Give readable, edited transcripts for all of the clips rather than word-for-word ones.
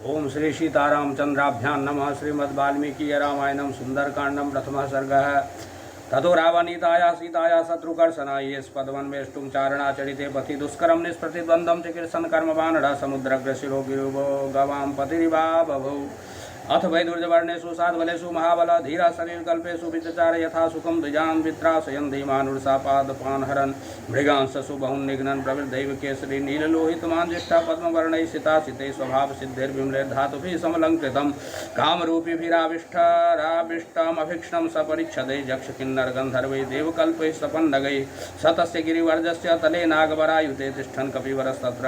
ओम श्री सीतारामचंद्राभ्यां नमः। श्रीमद् वाल्मीकि रामायणं सुंदरकांडं प्रथमः सर्गः। ततो रावणीताया सीताया शत्रुकर्षणाय स्पदवन्वेष्टुं चारणाचरिते पथि दुष्करं निष्प्रतिद्वन्द्वं चिकीर्षन् कर्मबाणः समुद्रग्रशिरो गिरिवो गवां पतिरिवा बभौ। अथ वै दुर्जवर्णेषु साध्वलेषु महाबल धीरा शरीरकल्पेषु विचचार यथा सुखं द्विजान् वित्रासयन् धीमानुर्षापादपान् हरन् मृगांससु बहुन्निघ्नन् प्रवृद्धैव केसरी नीललोहितमाञ्जिष्ठा पद्मवर्णैः सितासिते स्वभावसिद्धिर्विमलेर्धातुभिः समलङ्कृतं कामरूपिभिराविष्टमभीक्ष्णं सपरिच्छदे यक्ष किन्नर गन्धर्वैः देवकल्पैः सपन्नगैः सतस्य गिरिवर्जस्य तले नागवरायुते तिष्ठन् कपिवरस्तत्र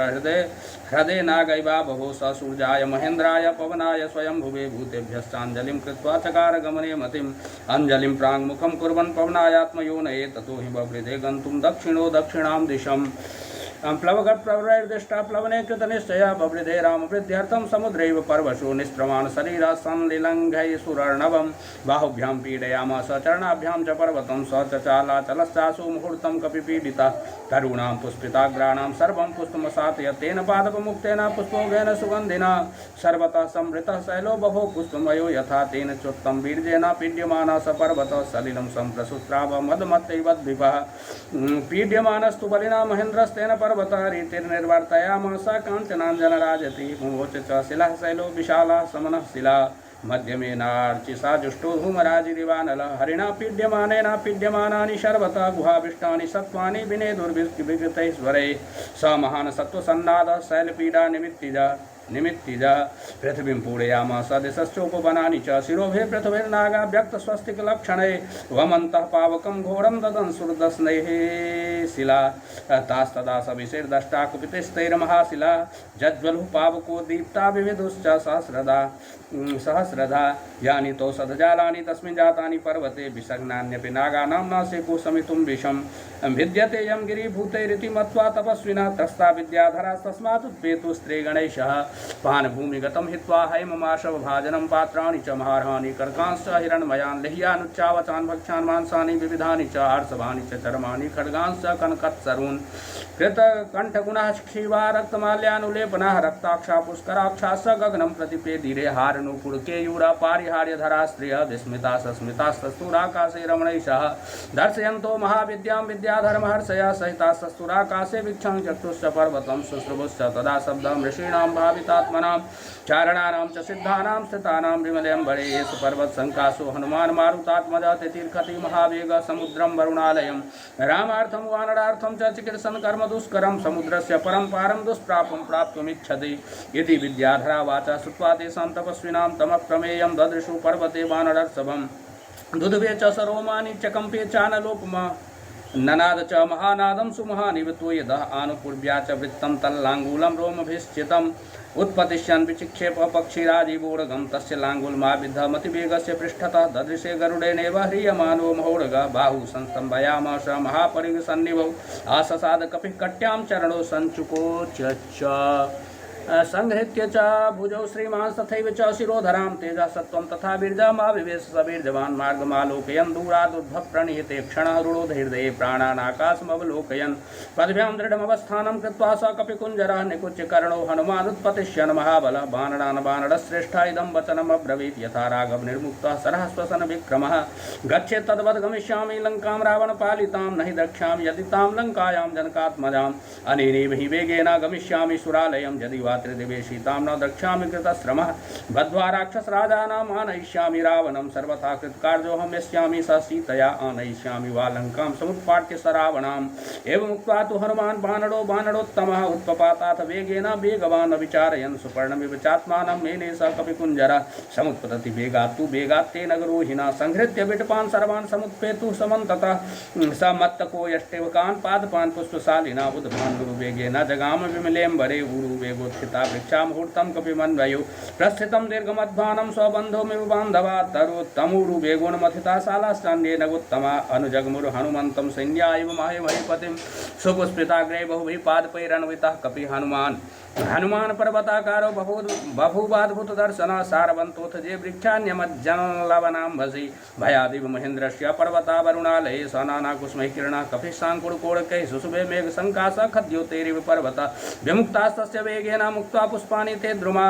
हृदे नागैवा बभो स सूर्याय महेन्द्राय पवनाय स्वयंभुवे भूतेभ्यश्चाञ्जलिं कृत्वा चकार गमने मतिम् अंजलिं प्राङ्मुखं कुर्वन् पवनायात्मयोनये ततो हि बभृदे गन्तुं दक्षिणो दक्षिणां दिशम् प्लवगत्प्रवरैर्दिष्टा प्लवने कृतनिश्चया बभृदे रामवृद्ध्यर्थं समुद्रैव पर्वशो निस्प्रमाण शरीरः संलिलङ्घैः सुरर्णवं बाहुभ्यां पीडयामास चरणाभ्यां च पर्वतं स च चालाचलश्चासु मुहूर्तं कपिपीडिता तरूणां पुष्पिताग्राणां सर्वं पुष्पमसातय तेन पादपमुक्तेन पुष्पोघेन सुगन्धिना सर्वतः संवृतः शैलो बभो पुष्पमयो यथा तेन चोत्तं वीर्येण पीड्यमानः स पर्वतः सलिलं सम्प्रसुस्राव मदमत्तैवद्भिपः पीड्यमानस्तु बलिना महेन्द्रस्तेन पर्वतारीतिर्निर्वर्तयामास काञ्चनाञ्जनराजति मुमोच च शिलः शैलो विशालः समनः शिला मध्यमेनार्चिसा जुष्टो धूमराजिरिवानलः हरिणा पीड्यमानेन पीड्यमानानि सर्वतः गुहाविष्टानि सत्त्वानि विनेदुर्विकृतैश्वरैः स महान् सत्त्वसन्नादः शैलपीडा निमित्तिजा पृथिवीं पूरयामास दिशश्चोपवनानि च शिरोभे पृथिवीर्नागा व्यक्तस्वस्तिकलक्षणैः वमन्तः पावकं घोरं ददन् सुरदस्नैः शिला तास्तदा सविशेर्दष्टा कुपितैस्तैर्महाशिला जज्ज्वलुः पावको दीप्ता विविधुश्च सहस्रधा यानि तौ सदजालानि तस्मिन् जातानि पर्वते विषग्नान्यपि नागानां नासिको समितुं विषं भिद्यते यं गिरिभूतैरिति मत्वा तपस्विनः त्रस्ता विद्याधरा तस्मात् उत्पेतु स्त्रीगणैषः पानभूमिगतं हित्वा हैममाशवभाजनं पात्राणि च महार्हाणि कर्कांश्च हिरण्मयान् लेह्यानुच्चावचान् भक्ष्यान् मांसानि विविधानि च आर्षभानि च चर्माणि खड्गांश्च कनकत्सरून् कृतकण्ठगुणाः क्षीवा रक्तमाल्यानुलेपनाः रक्ताक्षा पुष्कराक्षाश्च गगनं प्रतिपेदिरे हारनुपुरकेयूरा पारिहार्यधरा स्त्रियः विस्मिता सस्मितास्तस्तुराकाशे रमणैषः दर्शयन्तो महाविद्यां विद्याधर्महर्षया सहिता सस्तुराकाशे वीक्षं चक्षुश्च पर्वतं शुश्रुभुश्च तदा शब्दं ऋषीणां भावितात्मनां चारणानां च सिद्धानां स्थितानां विमलेऽम्बरे येषु पर्वतसङ्कासु हनुमान् मारुतात्मजः तितीर्षति महावेगः समुद्रं वरुणालयं रामार्थं वानरार्थं च चिकीर्षन् कर्म दुष्करं समुद्रस्य परं पारं दुष्प्रापं प्राप्तुमिच्छति इति विद्याधरा वाचा श्रुत्वा तेषां तपस्विनां तमः प्रमेयं ददृशु पर्वते वानरर्षभं दुदुभे च सरोमानि च कम्पे चानलोपमा ननाद च महानादं सुमहानिवतो यदः आनुपूर्व्या च वृत्तं तल्लाङ्गूलं रोमभिश्चितम् उत्पतिष्यन् विचिक्षेप पक्षिराजीवोरगं तस्य लाङ्गुलमाविद्धमतिवेगस्य पृष्ठतः ददृशे गरुडेनैव ह्रियमानो महोरगः बाहु संस्तम्भयामास महापरिगसन्निभौ आससाद कपिः कट्यां चरणो सञ्चुकोच संहृत्य च भुजौ श्रीमान् तथैव च शिरोधरां तेजः सत्त्वं तथा वीर्यमाविवेश सवीर्यवान् मार्गमालोकयन् दूरादुद्भव प्रणीते क्षणः रुरोधहृदये प्राणानाकाशमवलोकयन् पद्भ्यां दृढमवस्थानं कृत्वा स कपिकुञ्जरः निकुच्य कर्णो हनुमानुत्पतिष्यन् महाबलः बाणडान् बाणडश्रेष्ठ इदं वचनमब्रवीत् यथा राघवनिर्मुक्तः सरहस्वसन विक्रमः गच्छेत् तद्वद् गमिष्यामि लङ्कां रावणपालितां न हि द्रक्ष्यामि यदि तां लङ्कायां जनकात्मजाम् अनेनैव हि वेगेन गमिष्यामि सुरालयं यदि त्रिदिवेशितां न द्रक्ष्यामि कृतश्रमः बद्ध्वा राक्षसराजानाम् आनयिष्यामि रावणं सर्वथा कृतकार्योऽहं यस्यामि स सीतया आनयिष्यामि वा लङ्कां समुत्पाट्य स रावणाम् एवमुक्त्वा तु हनुमान् बाणडोत्तमः उत्पपाताथ वेगेन वेगवान् विचारयन् सुपर्णमिव चात्मानं मेने स कपिकुञ्जरः समुत्पतति वेगात् तु वेगात् तेन गरोहिणा संहृत्य विटपान् सर्वान् समुत्पेतुः समन्ततः स मत्तको यष्टेवकान् पादपान् पुष्पशालिना बुधभान् गुरुवेगेन जगाम विमलेऽम्बरे उरुवेगोत्थिता वृक्षा मुहूर्तं कपिमन्वयो प्रस्थितं दीर्घमध्वानं स्वबन्धोमिव बान्धवा तरुत्तमुरुवेगोन्मथिता शालाश्चान्ये नगोत्तमा अनुजग्मुरु हनुमन्तं सैन्या इव माहेमहीपतिं सुपुष्पिताग्रे बहुभिः पादपैरन्वितः कपि हनुमान् हनुमान पर्वताकारो बभूवाद्भुत दर्शन सारवन्तोऽथ जे वृक्षान्यमज्जनलवनाम्भसि भयादिव महेन्द्रस्य पर्वतावरुणालये स नानाकुस्मैः किरणः कपिशाङ्कुरकोडकैः सुशुभे मेघसङ्काशः खद्योतैरिव पर्वता विमुक्तास्तस्य वेगेन मुक्त्वा पुष्पाणि ते द्रुमा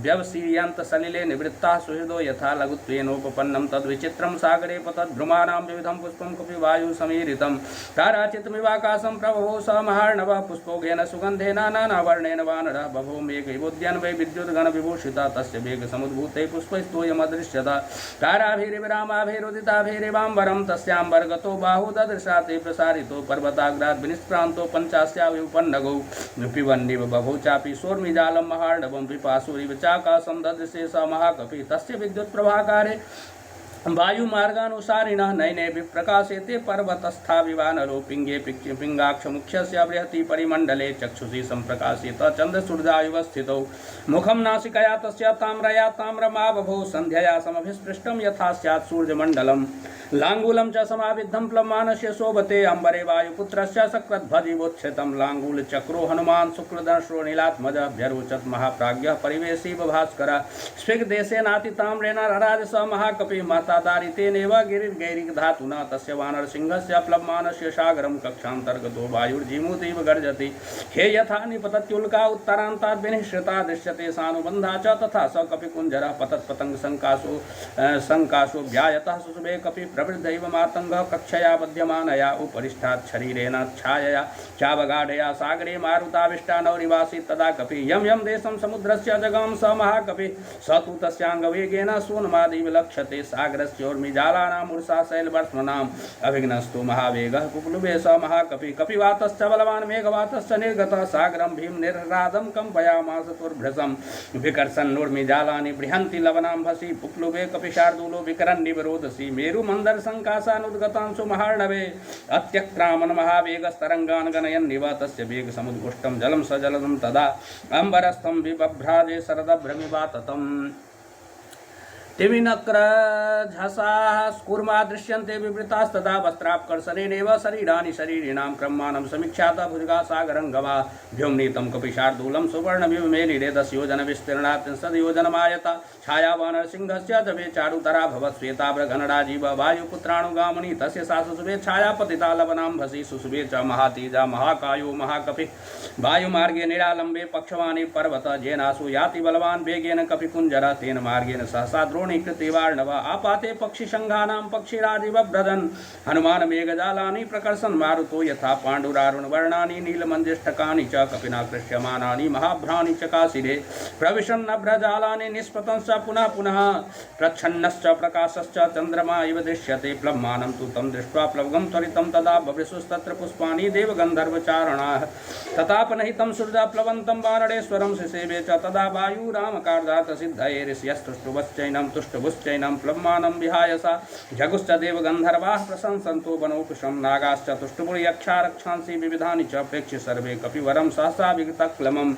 व्यवसीयन्तसलिले निवृत्ताः सुहृदो यथा लघुत्वेनोपपन्नं तद्विचित्रं सागरे पतद्द्रुमाणां विविधं पुष्पं कपिवायुसमीरितं ताराचितमिवाकाशं प्रभवो स महार्णवः पुष्पोघेन सुगन्धेन नानावर्णेन वानरः बभो मेघैवोद्यान वै विद्युद्गण विभूषिता तस्य मेघसमुद्भूते पुष्पैस्तोयमदृश्यता ताराभिरिविरामाभिरुदिताभिरिवाम्बरं तस्याम्बरगतो बाहु ददृशा ते प्रसारितो पर्वताग्राद् विनिष्क्रान्तो पञ्चास्याविपन्नगौ पिबन्निव बभौ चापि सोर्मिजालं महार्णवं पिपासुरिव चाकाशं ददृशे स महाकपि तस्य विद्युत्प्रभाकारे वायुमार्गानुसारिणः नयने विप्रकाशेते पर्वतस्था विवानरो पिङ्गे पिङ्गाक्षमुख्यस्य बृहति परिमण्डले चक्षुषि सम्प्रकाशित चन्द्रसूर्यायुव स्थितौ मुखं नासिकया तस्य ताम्रया ताम्रमाबभौ सन्ध्यया समभिस्पृष्टं यथा स्यात् सूर्यमण्डलम् लाङ्गूलं च समाविद्धं प्लवमानस्य शोभते अम्बरे वायुपुत्रस्य सकृद्भजिवोच्छ्रितं लाङ्गूलचक्रो हनुमान् शुक्रदर्शो नीलात्मजभ्यरोचत् महाप्राज्ञः परिवेशीव भास्करः स्विग्देशेनातिताम्रेण रराज स महाकपिः महतादारितेनेव गिरिर्गैरिकधातुना तस्य वानरसिंहस्य प्लवमानस्य सागरं कक्षान्तर्गतो वायुर्जीमूतीव गर्जति हे यथा निपतत्युल्का उत्तरान्ताद् विनिश्रिता दृश्यते सानुबन्धा च तथा स कपिकुञ्जरः पतत्पतङ्ग सङ्काशो व्यायतः सुशुभे कपि प्रवृद्धैव मातङ्गः कक्षया बध्यमानया उपरिष्ठात् शरीरेण छायया चावगाढया सागरे मारुताविष्टानौरिवासी तदा कपि यं यं देशं समुद्रस्य जगं स महाकपि स तु तस्याङ्गवेगेन सोन्मादिव लक्ष्यते सागरस्योर्मिजालानाम् उर्सा शैलवर्ष्मणाम् अभिघ्नस्तु महावेगः कुप्लुबे स महाकपि कपिवातश्च बलवान् मेघवातश्च निर्गतः सागरं भीम निर्ह्रादं कम्पयामास तुर्भ्रसं विकर्षन्नुर्मिजालानि बृहन्ति लवनाम्भसि पुप्लुबे कपिशार्दूलो विकरन्निव रोदसी मेरुमन्दर संकाशानुद्गतांशु महार्णवे अत्यक्रामन महावेगस्तरङ्गान् गणयन्निव तस्य वेगसमुद्घुष्टं जलं सजलनं तदा अम्बरस्थं विबभ्राजे शरदभ्रमिवा ततम् तिमिनक्रझसाः स्कुर्मा दृश्यन्ते विवृतास्तदा वस्त्रापकर्षणेनैव शरीराणि शरीरिणां क्रमाणं समीक्षातः भुजगा सागरङ्गमा व्योमनीतं कपिशार्दूलं सुवर्णमिव मेलिरे 10 योजनविस्तीर्णात् 30 योजनमायता छायावानरसिंहस्य जवे चारुतरा भवत् श्वेताभ्रघनराजीव वायुपुत्राणुगामिनी तस्य सा सुशुभे छाया पतिता लवनाम्भसि सुशुभे च महातेजा महाकायो महाकपिः वायुमार्गे निरालम्बे पक्षवाणी पर्वत जेनासु याति बलवान् वेगेन कपिकुञ्जरः तेन मार्गेण सहसा द्रोणीकृतिवार्णव आपाते पक्षिसङ्घानां पक्षिराजिव व्रजन् हनुमान मेघजालानि प्रकर्षन् मारुतो यथा पाण्डुरारुणवर्णानि नीलमञ्जिष्ठकानि च कपिना कृष्यमानानि महाभ्राणि चकाशिरे प्रविशन्नभ्रजालानि निष्पतंश्च पुनः पुनः प्रच्छन्नश्च प्रकाशश्च चन्द्रमा इव दृश्यते प्लवमानं तु तं दृष्ट्वा प्लवगं त्वरितं तदा बभृशुस्तत्र पुष्पाणि देवगन्धर्वचारणाः तथापनहितं सूर्या प्लवन्तं वानरेश्वरं सिसेवे च तदा वायुरामकार्दातसिद्धये ऋष्यस्तुष्टुवश्चैनं तुष्टुभुश्चैनं प्लवमानं विहाय सा जगुश्च देवगन्धर्वाः प्रशंसन्तो वनौकुशं नागाश्च तुष्टुपुर्यक्षा रक्षांसि विविधानि च प्रेक्ष्य सर्वे कपिवरं सहसा विगतक्लमं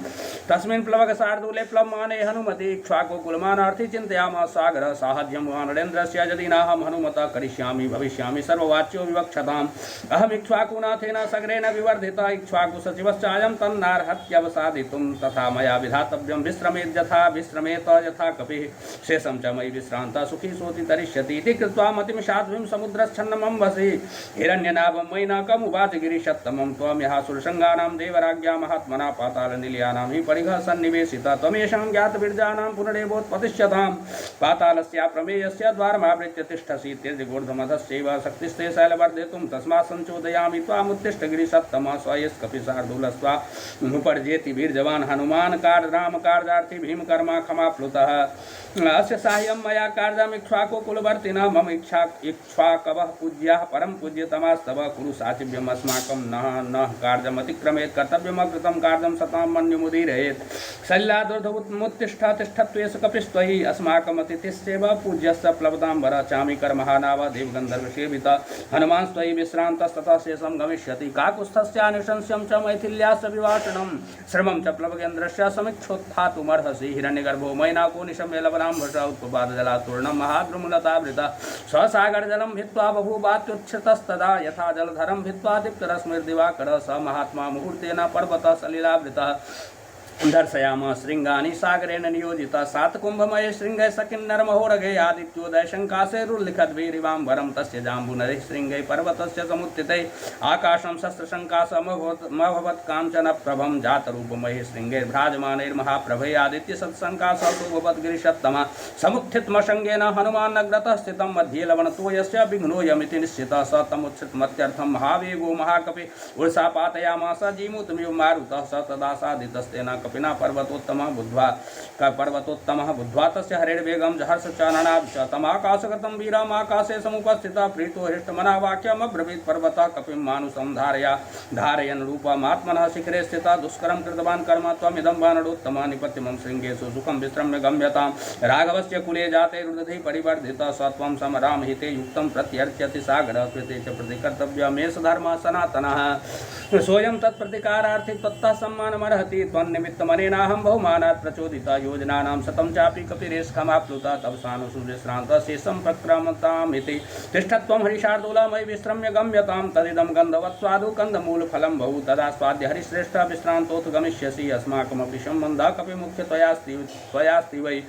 तस्मिन् प्लवगशार्दूले प्लवमाने हनुमति इक्ष्वाकुकुलमानार्थी चिन्तयामास सागरः साहाय्यं वानरेन्द्रस्य यदि नाहं हनुमता करिष्यामि भविष्यामि सर्ववाच्यो विवक्षताम् अहम् इक्ष्वाकुनाथेन सगरेण विवर्धिता इक्ष्वाकुसचिवश्चायं तन्नार्हत्यवसादितुं तथा मया विधातव्यं विश्रमेत् यथा विश्रमेत यथा कपिः शेषं च मयि विश्रान्ता सुखी सोति तरिष्यति इति कृत्वा मतिं साध्वीं समुद्रच्छन्नमं वसि हिरण्यनाभं मैनाकमुवाच गिरिशत्तमं त्वं सुरसङ्गानां देवराज्ञा महात्मना पातालनिलयानां हि परिघः सन्निवेशिता त्वमेषां ज्ञातवीर्याणां पुनरेवोत्पतिष्यतां पातालस्य प्रमेयस्य द्वारमावृत्य तिष्ठसि त्यजगोर्धमधस्यैव शक्तिस्ते शैलवर्धितुं तस्मात् संचोदयामि त्वामुत्तिष्ठ गिरिसत्तमः स्वयस्कपिशार्दूलस्त्वामुपर्जेति वीर्यवान् हनुमान् राम कार्यार्थी भीमकर्मा क्षमाप्लुतः अस्य साह्यं मया कार्यम् इक्ष्वाकुकुलवर्तिनः मम इक्ष्वाकवः पूज्याः परं पूज्यतमास्तव कुरु साचिव्यम् अस्माकं न कार्यमतिक्रमेत् कर्तव्यमकृतं कार्यं सतां मन्युमुदीरयेत् शल्यादुर्धमुत्तिष्ठ तिष्ठत्वेष कपिस्त्वयि अस्माकम् अतिथिस्यैव पूज्यस्य प्लवताम्बर चामीकर महानाव देवगन्धर्वसेवित हनुमान् स्त्वयि विश्रान्तस्ततः शेषं गमिष्यति काकुत्स्थस्यानुशंस्यं च मैथिल्यास्य विवाचनं श्रमं च प्लवगेन्द्रस्य समीक्षोत्थातुमर्हसि हिरण्यगर्भो मैनाको निशम्य लवनाम्भसा उत्पपादजलातूर्णं महाद्रुमलतावृता स्वसागरजलं भित्त्वा बभूवात्युच्छ्रितस्तदा यथा जलधरं भित्त्वा दीप्तरश्मिर्दिवाकरः स महात्मा मुहूर्तेन पर्वतः सलिलावृतः दर्शयाम श्रृंगानि सागरेण नियोजिता सात कुंभमय श्रृंगे सकिन्नर महोरगे आदित्योदय शंकासेरुल्लिखद्वीरिवाम्बरं तस्य जाम्बुनरे श्रृंगे पर्वतस्य समुत्थिते आकाशं शस्त्रशंकासमभवत् काञ्चन प्रभं जातरूपमये श्रृंगे भ्राजमानैर्महाप्रभे आदित्य सत्संकाशोभवत् गिरिशत्तमा समुत्थितमशंगेन हनुमान्नग्रतः स्थितं मध्ये लवणतोयस्य विघ्नोऽयमिति निश्चितः स तमुत्थितमत्यर्थं महावेगो महाकपि उर्सा पातयामास जीमूतमिव मारुतः स तदा साधितस्तेन कपिना पर्वतोत्तमः बुद्ध्वा तस्य हरिर्वेगं जहर्षचाननाभिष तमाकाशगतं वीरमाकाशे समुपस्थितः प्रीतो हृष्टमना वाक्यमब्रवीत् पर्वतः कपिं मानुषं धारयन् रूपमात्मनः शिखरे स्थितः दुष्करं कृतवान् कर्म त्वमिदं वानरोत्तमः निपत्यमं शृङ्गेषु सुखं विश्रम्य गम्यतां राघवस्य कुले जाते रुदधि परिवर्धितः स त्वं समरामहिते युक्तं प्रत्यर्च्यति सागरः कृते च प्रतिकर्तव्यमेष धर्मः सनातनः सोऽयं तत्प्रतिकारार्थी त्वत्तः सम्मानमर्हति त्वन्निमित्तमनेनाहं बहुमानात् प्रचोदिता योजनानां शतं चापि कपिरेष्खमाप्लुता तव सानुसुविश्रान्तः शेषं प्रक्रमतामिति तिष्ठत्वं हरिशार्दूला मयि विश्रम्य गम्यतां तदिदं गन्धवत् स्वादु कन्दमूलफलं बहु तदा स्वाद्य हरिश्रेष्ठ विश्रान्तोऽथ गमिष्यसि अस्माकमपि सम्बन्धः कपिमुख्य त्वयास्ति वै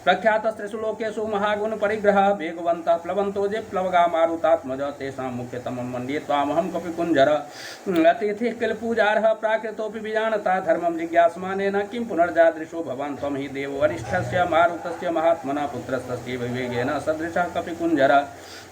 प्रख्यातस्त्रिषु लोकेषु महागुणपरिग्रहः वेगवन्तः प्लवन्तो जे प्लवगा मारुतात्मज तेषां मुख्यतमं मन्ये त्वामहं कपिकुञ्जर अतिथिः किल पूजार्हः प्राकृतोऽपि विजानता धर्मं जिज्ञासमानेन किं पुनर्जादृशो भवान् त्वं हि देवो वरिष्ठस्य मारुतस्य महात्मना पुत्रस्तस्यैव विवेकेन सदृशः कपिकुञ्जर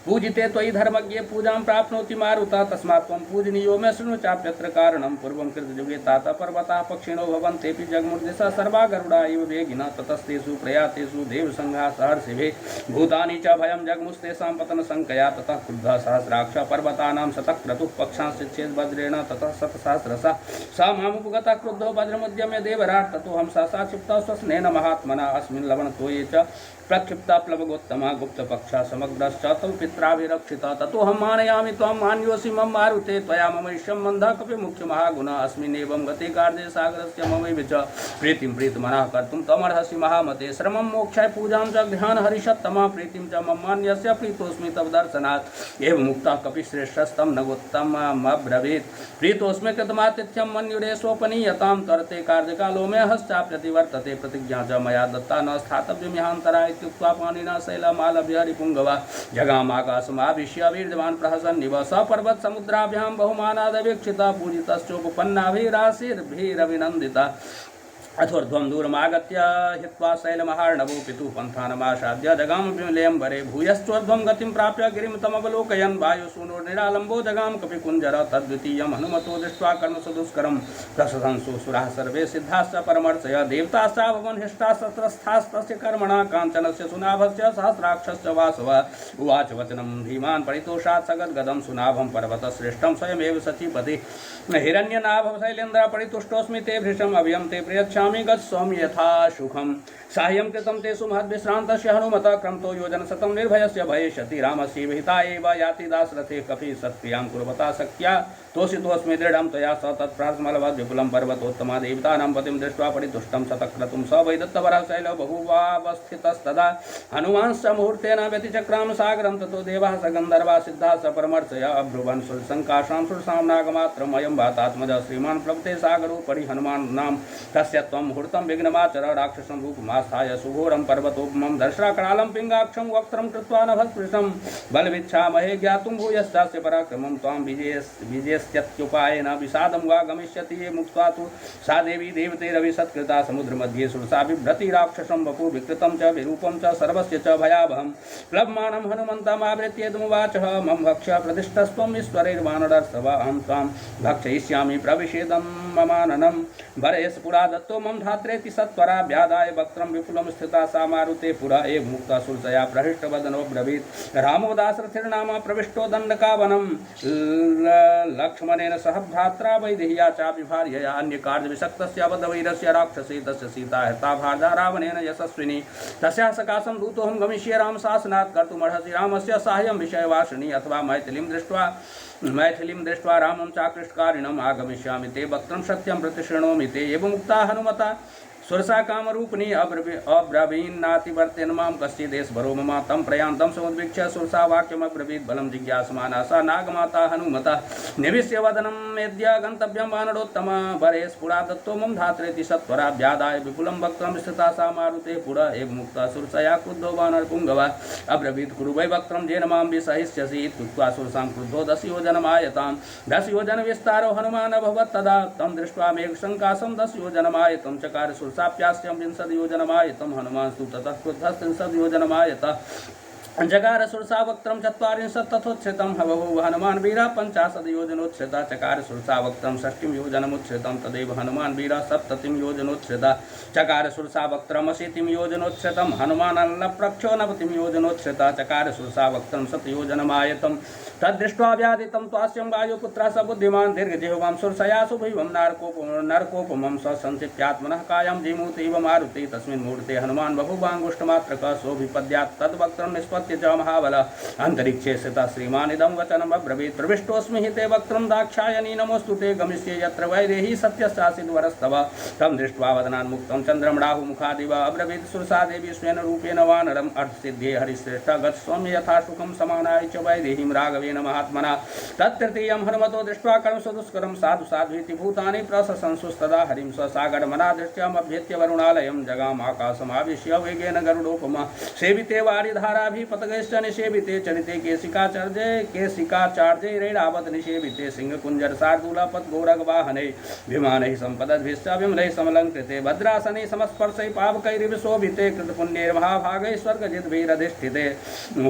पूजिते त्वयि धर्मज्ञे पूजां प्राप्नोति मारुता तस्मात् त्वं पूजनीयो मे शृणु चाप्यत्र कारणं पूर्वं कृतयुगे तात पर्वताः पक्षिणो भवन्तेऽपि जगमुर्दिशा सर्वा गरुडा इव वेगिनः ततस्तेषु प्रयातेषु देवसङ्घाः सहर्षिभे भूतानि च भयं जगमुस्तेषां पतनशङ्कया ततः क्रुद्धः सहस्राक्ष पर्वतानां शतक्रतुः पक्षांश्चिच्छेद वज्रेण ततः शतसहस्रशः स मामुपगतः क्रुद्धो वज्रमुद्यम्य देवराट् ततो हंसा सा क्षिप्ता स्वस्नेन महात्मना अस्मिन् लवणतोये च प्रक्षिप्ता प्लवगोत्तमा गुप्तपक्षा समग्रश्च तव पित्राभिरक्षिता ततो हम मानयामि त्वां मान्योऽसि मम मारुते त्वया मम सम्बन्धः कपिमुख्यमहागुणः अस्मिन्नेवं गते कार्ये सागरस्य ममैव च प्रीतिं प्रीतमनः कर्तुं त्वमर्हसि महामते श्रमं मोक्षाय पूजां च गृहान् हरिषत्तमा प्रीतिं च मम मान्यस्य प्रीतोऽस्मि तव दर्शनात् एवं मुक्तः कपिश्रेष्ठस्तं नगोत्तममब्रवीत् प्रीतोऽस्मि कृतमातिथ्यं मन्युरे स्वोपनीयतां तरते कार्यकालो मे हश्चाप्यतिवर्तते प्रतिज्ञा च मया दत्ता न स्थातव्यमिहान्तराय इत्युक्त्वा पाणिना शैलमालभ्य हरिपुङ्गवा जगामाकाशमाविश्य वीर्यवान् प्रहसन्निव स पर्वतसमुद्राभ्यां बहुमानादवीक्षितः पूजितश्चोपपन्नाभिराशिर्भिरभिनन्दितः अथोर्ध्वं दूरमागत्य हित्वा शैलमहार्णवो पितुः पन्थानमासाद्य जगाम विमलेऽम्बरे भूयश्चोर्ध्वं गतिं प्राप्य गिरिं तमवलोकयन् वायुसूनुर्निरालम्बो जगाम कपिकुञ्जर तद्वितीयं हनुमतो दृष्ट्वा कर्मसु दुष्करं प्रशंसु सुराः सर्वे सिद्धाश्च परमर्शय देवताश्च भवन् हिष्टास्तत्रस्थास्तस्य कर्मणा काञ्चनस्य सुनाभस्य सहस्राक्षस्य वासवः उवाच वचनं धीमान् परितोषात् सगद्गदं सुनाभं पर्वतश्रेष्ठं स्वयमेव सचीपति हिरण्यनाभं शैलेन्द्र परितुष्टोऽस्मि ते भृशम् अभयं ते प्रयच्छामि गच्छामि यथा सुखं साह्यं कृतं ते सुमहद्विश्रान्तस्य हनुमतः क्रमतो योजनशतं निर्भयस्य भयेष्यति रामस्य विहिता एव याति दाशरथे कपि सत्क्रियां कुर्वता शक्या तोषितोऽस्मि दृढं त्वया स तत्प्रासमलवद् विपुलं पर्वतोत्तमा देवतानां पतिं दृष्ट्वा परितुष्टं शतक्रतुं स वै दत्तवरः शैलौ बहुवावस्थितस्तदा हनुमांश्च मुहूर्तेन व्यतिचक्राम सागरं ततो देवाः स गन्धर्वाः सिद्धाः स परमर्शय अब्रुवन् सुरसङ्काशां सुरसाम्नागमात्रम् अयं वातात्मजः श्रीमान् प्लवते सागरोपरि हनुमान्नां तस्य त्वं मुहूर्तं विघ्नमाचर राक्षसं रूपमास्थाय सुघोरं पर्वतोपमं दर्शनाकरालं पिङ्गाक्षं वक्त्रं कृत्वा नभस्पृशं बलविच्छामहे ज्ञातुं भूयश्चास्य पराक्रमं त्वां विजयस्यत्युपायेन विषादं वा गमिष्यति ये मुक्त्वा तु सा देवी देवतेरविसत्कृता समुद्रमध्ये सुरसा बिभ्रति राक्षसं वपु विकृतं च विरूपं च सर्वस्य च भयावहं प्लवमानं हनुमन्तमावृत्येदमुवाचः मम भक्ष्य प्रतिष्ठस्त्वम् ईश्वरैर्वानरस्तव अहं त्वां भक्षयिष्यामि प्रविशेदं ममाननं वरेश पुरा दत्तो मम धात्रेति सत्वरा व्यादाय वक्त्रं विपुलं स्थिता सा मारुते पुरा एव मुक्ता सुरसया प्रहृष्टवदनो ब्रवीत् रामो दाशरथिर्नाम प्रविष्टो दण्डकावनं लक्ष्मणेन सह भ्रात्रा वैदेह्या चापि भार्यया अन्यकार्यविषक्तस्य अवधवैरस्य राक्षसे तस्य सीता हता भार्या रावणेन यशस्विनी तस्याः सकाशं दूतोऽहं गमिष्ये रामशासनात् कर्तुमर्हसि रामस्य साहाय्यं विषयवासिनी अथवा मैथिलीं दृष्ट्वा रामं चाकृष्टकारिणम् आगमिष्यामि ते वक्त्रं सत्यं प्रतिशृणोमि ते एवमुक्ता हनुमता सुरसा कामरूपिणी अब्रवीन्नातिवर्तेन मां कश्चिदेशभरो मम तं प्रयान्तं समुद्वीक्ष्य सुरसा वाक्यमब्रवीत् बलं जिज्ञासमाना सा नागमाता हनुमता निविश्य वदनं मेद्य गन्तव्यं वानरोत्तम वरे स्फुरा दत्तो मम धात्रेति सत्वरा व्यादाय विपुलं वक्त्रं स्थिता सा मारुते पुरा एव मुक्ता सुरसया क्रुद्धो वानरपुङ्गवा अब्रवीत् कुरु वै वक्त्रं येन मां विसहिष्यसि इत्युक्त्वा सुरसां क्रुद्धो दशयोजनमायतां दशयोजनविस्तारो हनुमान् अभवत् तदा तं दृष्ट्वा मेघशङ्कासं दशयोजनमायतं चकार सुरसाप्यास्यं विंशतियोजनमायतं हनुमांस्तु ततः क्रुद्धः त्रिंशद्योजनमायतः जगार सुरसावक्त्रं चत्वारिंशत् तथोच्छ्रितं बभूव हनुमान् वीरः पञ्चाशद्योजनोच्छ्रितः चकार सुरसावक्त्रं षष्टिं योजनमुच्छ्रितं तदेव हनुमान् वीरः सप्ततिं योजनोच्छ्रितः चकार सुरसावक्त्रम् अशीतिं योजनोच्छ्रितं हनुमान् अन्नप्रक्षो नवतिं योजनोच्छ्रितः चकार सुरसावक्त्रं शतयोजनमायतं तद्दृष्ट्वा व्यादितं त्वास्यं वायुपुत्रः स बुद्धिमान् दीर्घजिह्वां सुरसया शुभैवं नरकोपमं स संसिप्यात्मनः कायं जीमूतैव मारुते तस्मिन् मुहूर्ते हनुमान् बभूवाङ्गुष्ठमात्रकः सोऽभिपद्यात् तद्वक्त्रं निष्पत्य च महाबल अंतरिक्षे स्थितः श्रीमान् इदं वचनम् अब्रवीत् प्रविष्टोऽस्मि हि ते वक्त्रं दाक्षायणी नमोऽस्तु ते गमिष्ये यत्र वैदेही सत्यस्यासीद्वरस्तव तं दृष्ट्वा वदनान्मुक्तं चन्द्रं राहुमुखादिव अब्रवीत् सुरसा देवी स्वेन रूपेण वानरम् अर्थसिद्धे हरिश्रेष्ठ गच्छामि यथा सुखं समानाय च वैदेहीं राघवेन महात्मना तत्तृतीयं हनुमतो दृष्ट्वा कर्मसुदुष्करं साधु साध्वीति भूतानि प्रशंसुस्तदा हरिं स्वसागरमना दृष्ट्यामभ्येत्य वरुणालयं जगामाकाशमाविश्य वेगेन गरुडोपमा सेविते वारिधाराभिः पतगैश्च निषेविते चरिते केशिकाचार्ये रैरावत निषेविते सिंहकुंजर शार्दूलपत गोरगवाहने विमानैः सम्पदद्भिश्च विमलैः समलङ्कृते भद्रासने समस्पर्शैः पावकैरिव शोभिते कृतपुण्यैर्महाभागैः स्वर्गजिद्भिरधिष्ठिते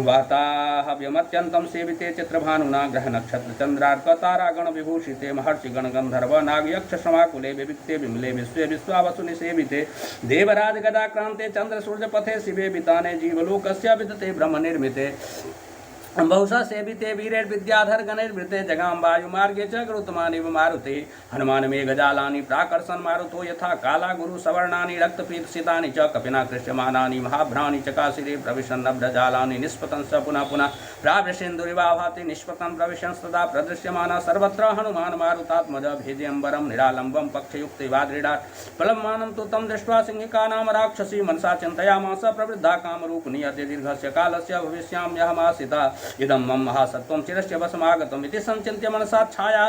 वाताहव्यमत्यन्तं सेविते चित्रभानुना ग्रहनक्षत्रचन्द्रार्कतारागण विभूषिते महर्षिगण गन्धर्व नागयक्ष समाकुले विविक्ते विमले विश्वे विश्वावसु निषेविते देवराज गदाक्रान्ते चन्द्र सूर्यपथे शिवे विताने जीवलोकस्य विदते ब्रह्म निर्मिते बहुशः सेविते वीरैर्विद्याधर गणैर्वृते जगाम वायुमार्गे च गरुत्मानिव मारुते हनुमान मेघजालानि प्राकर्षन् मारुतो यथा काला गुरु सवर्णानि रक्तपीतसितानि च कपिना कृष्यमानानि महाभ्राणि चकाशिरे प्रविशन्नभ्रजालानि निष्पतंस पुनः पुनः प्रावृषेन्दुरिवाभाति निष्पतं प्रविशंस्तदा प्रदृश्यमाना सर्वत्र हनुमान मारुतात्मज भेजेऽम्बरं निरालम्बं पक्षयुक्तिवाद्रीडात् प्लवमानं तु तं दृष्ट्वा सिंहिका नाम राक्षसी मनसा चिन्तयामास प्रवृद्धा कामरूपिणी अद्य दीर्घस्य कालस्य भविष्याम्यहमासिता इदं मम महासत्वं चिरस्य वशमागतम् इति संचिन्त्य मनसा छाया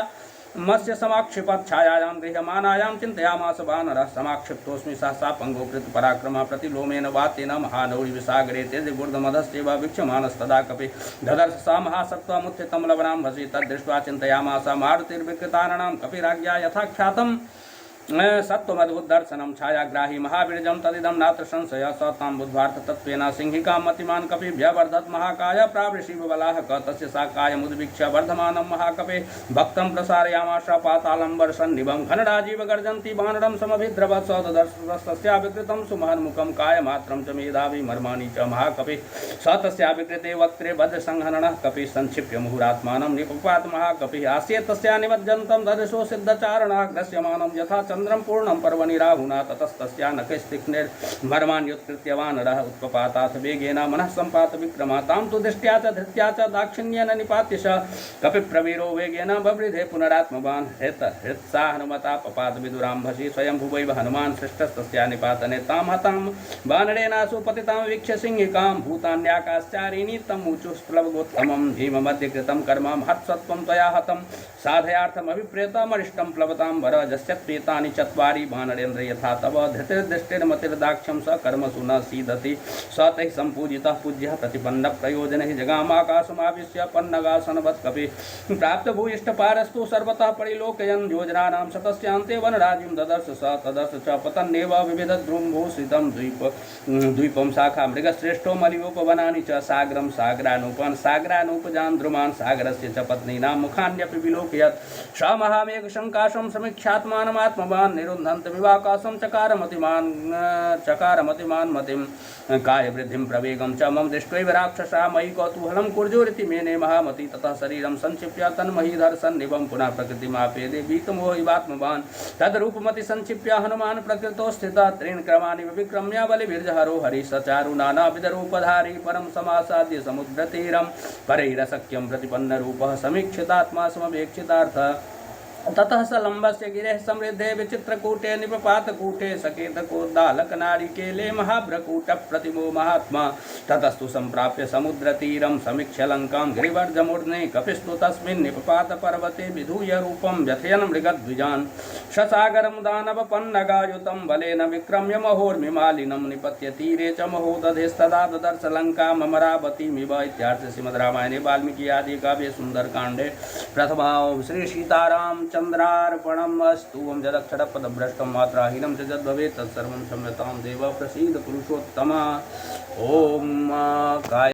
मत्स्य समाक्षिपत् छायायां गृह्यमानायां चिन्तयामास वानरः समाक्षिप्तोऽस्मि सहसा पङ्गो कृतपराक्रमः प्रतिलोमेन वातेन महानौरि विसागरे तेजगुर्दमधस्यैव वीक्ष्यमानस्तदा कपि ददर्श सा महासत्त्वमुत्थितं लवणाम्भसि तद्दृष्ट्वा चिन्तयामास मारुतिर्विकृताननां कपिराज्ञा यथा ख्यातं सत्त्वमद्भुतदर्शनं छायाग्राही महावीर्यं तदिदं नात्र संशय स तां बुद्ध्वार्थतत्त्वेन सिंहिकां मतिमान् कपिभ्यवर्धत् महाकाय प्रावृषिबलाहक तस्य सा कायमुद्वीक्ष्य वर्धमानं महाकपे भक्तं प्रसारयामाश पातालं वर्षन्निभं घनराजीव गर्जन्ति वानरं समभिद्रवत् स तस्याविकृतं सुमहन्मुखं कायमात्रं च मेधावी मर्माणि च महाकपे स तस्याविकृते वक्त्रे वज्रसंहरणः कपिः संक्षिप्य मुहुरात्मानं निपपात महाकपिः आस्ये तस्या निमज्जन्तं ददृशो सिद्धचारणः ग्रस्यमानं यथा चन्द्रं पूर्णं पर्वणि राहुना ततस्तस्या नखैस्तीक्ष्णैर्मर्माण्युत्कृत्य वानरः उत्पपाताथ वेगेन मनः सम्पात विक्रमा तां तु दृष्ट्या च धृत्या च दाक्षिण्येन निपात्य स कपिप्रवीरो वेगेन बवृधे पुनरात्मवान् हृत्सा हनुमता पपात विदुराम्भसि स्वयंभुवैव हनुमान् सृष्टस्तस्या निपातने तां हतां वानरेणासु पतितां वीक्ष्य सिंहिकां भूतान्याकाश्चारिणी तमुचुस्प्लवगोत्तमं भीममध्यकृतं कर्म महत्सत्त्वं त्वया हतं साधयार्थमभिप्रेतमरिष्टं प्लवतां वरजस्यत्पेतानि चत्वारि वानरेन्द्र यथा तव धृतिर्दृष्टिर्मतिर्दाक्ष्यं स कर्मसु न सीदति स तैः सम्पूजितः पूज्यः प्रतिपन्नः प्रयोजनैः जगामाकाशमाविश्य पन्नगासनवत् कपिः प्राप्त भूयिष्ठपारस्तु सर्वतः परिलोकयन् योजनानां शतस्यान्ते वनराजिं ददर्श स तदर्श च पतन्नेव विविधद्रुमभूषितं द्वीपं शाखा मृगश्रेष्ठो मलियोपवनानि च सागरं सागरानुपजान् सागरस्य च पत्नीनां मुखान्यपि विलोकयत् स महामेघशङ्काशं समीक्षात्मानमात्मवान् निरुन्धन्त विवाकाशं चकारमतिमान् मतिं कायवृद्धिं प्रवेगं च मम दृष्ट्वैव राक्षसा मयि कौतूहलं कुर्जुरिति मेने महामति ततः शरीरं संक्षिप्य तन्महीधरसन्निभं पुनः प्रकृतिमापेदे वीतमोहिवात्मवान् तद्रूपमति संक्षिप्य हनुमान् प्रकृतो स्थितः त्रीन् क्रमाणि विक्रम्य बलिभिर्जहरो हरि सचारु नानाविधरूपधारी परं समासाद्य समुद्रतीरं परैरसख्यं प्रतिपन्नरूपः समीक्षितात्मा समवेक्षितार्थः ततः स लम्बस्य गिरेः समृद्धे विचित्रकूटे निपपातकूटे सकेतकोद्दालकनारिकेले महाभ्रकूटप्रतिमो महात्मा ततस्तु सम्प्राप्य समुद्रतीरं समीक्ष्य लङ्कां गिरिवर्जमूर्ध्ने कपिस्तु तस्मिन् निपपातपर्वते विधूय रूपं व्यथयन् मृगद्विजान् ससागरं दानवपन्नगायुतं बलेन विक्रम्य महोर्मिमालिनं निपत्य तीरे च महोदधेस्तदा ददर्श लङ्काम् अमरावतीमिव इत्यार्थे श्रीमद् रामायणे वाल्मीकि आदि काव्ये सुन्दरकाण्डे प्रथमां श्री सीताराम चंद्रार्पणम् अस्तु। ओम जदक्षरपदभ्रष्टं मात्राहीनं च यद्भवेत् तत्सर्वं क्षम्यतां देव प्रसीद पुरुषोत्तम। ओम काय